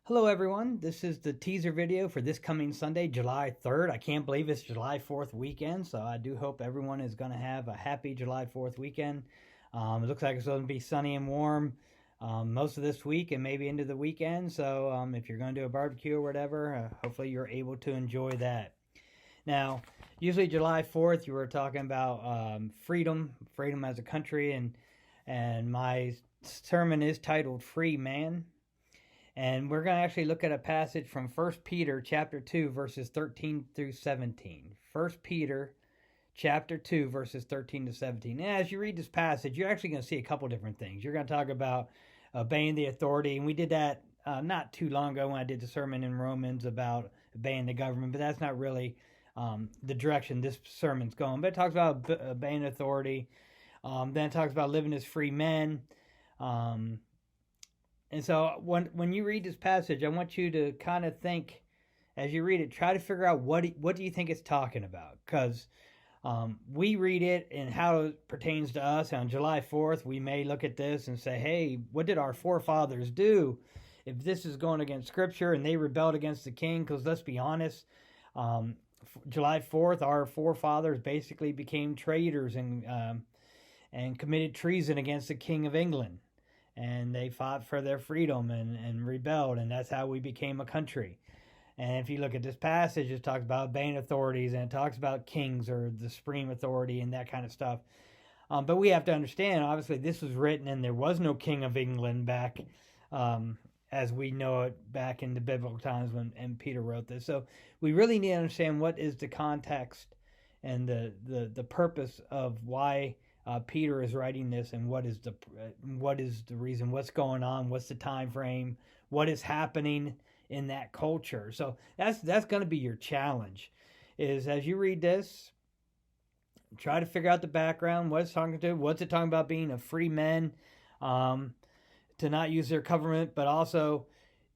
Hello everyone, this is the teaser video for this coming Sunday, July 3rd. I can't believe it's July 4th weekend, so I do hope everyone is going to have a happy July 4th weekend. It looks like it's going to be sunny and warm most of this week and maybe into the weekend, so if you're going to do a barbecue or whatever, hopefully you're able to enjoy that. Now, usually July 4th you were talking about freedom as a country, and my sermon is titled Free Man. And we're going to actually look at a passage from 1 Peter chapter 2 verses 13 through 17. 1 Peter chapter 2 verses 13 to 17. And as you read this passage, you're actually going to see a couple different things. You're going to talk about obeying the authority, and we did that not too long ago when I did the sermon in Romans about obeying the government, but that's not really the direction this sermon's going. But it talks about obeying authority. Then it talks about living as free men. And so when you read this passage, I want you to kind of think, as you read it, try to figure out what do you think it's talking about. Because we read it and how it pertains to us. On July 4th, we may look at this and say, hey, what did our forefathers do if this is going against Scripture and they rebelled against the king? Because let's be honest, July 4th, our forefathers basically became traitors and committed treason against the King of England. And they fought for their freedom and rebelled, and that's how we became a country. And if you look at this passage, it talks about obeying authorities, and it talks about kings or the supreme authority and that kind of stuff. But we have to understand, obviously, this was written, and there was no King of England back as we know it back in the biblical times when Peter wrote this. So we really need to understand what is the context and the purpose of why Peter is writing this, and what is the reason, what's going on, what's the time frame, what is happening in that culture. So that's going to be your challenge, is as you read this, try to figure out the background, what it's talking to, what's it talking about being a free men, to not use their government, but also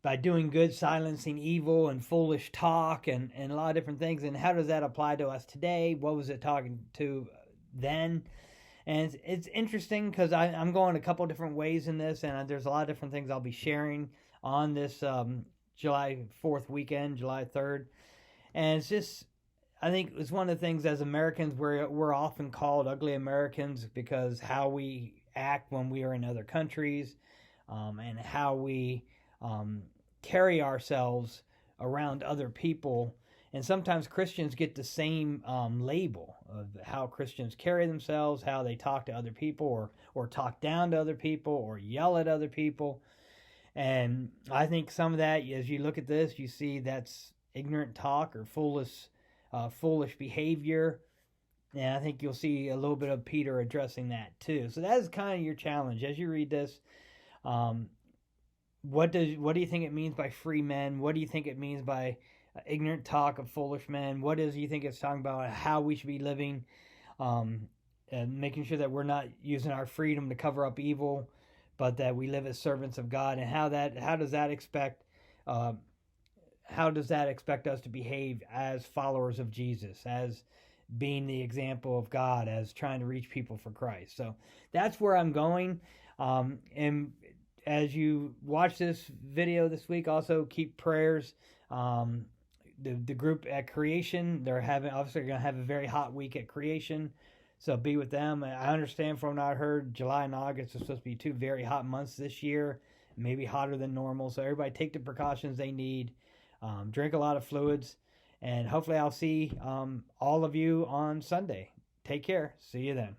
by doing good, silencing evil and foolish talk and a lot of different things. And how does that apply to us today? What was it talking to then? And it's interesting because I'm going a couple different ways in this, and there's a lot of different things I'll be sharing on this July 4th weekend, July 3rd. And it's just, I think it's one of the things as Americans, we're often called ugly Americans because how we act when we are in other countries, and how we carry ourselves around other people. And sometimes Christians get the same label of how Christians carry themselves, how they talk to other people, or talk down to other people, or yell at other people. And I think some of that, as you look at this, you see that's ignorant talk or foolish behavior. And I think you'll see a little bit of Peter addressing that too. So that is kind of your challenge as you read this. What do you think it means by free men? What do you think it means by ignorant talk of foolish men? What do you think it's talking about? How we should be living, and making sure that we're not using our freedom to cover up evil, but that we live as servants of God. And how does that expect us to behave as followers of Jesus, as being the example of God, as trying to reach people for Christ? So that's where I'm going. And as you watch this video this week, also keep prayers. The group at Creation, they're obviously going to have a very hot week at Creation, so be with them. I understand from what I heard, July and August are supposed to be two very hot months this year, maybe hotter than normal. So everybody take the precautions they need, drink a lot of fluids, and hopefully I'll see all of you on Sunday. Take care. See you then.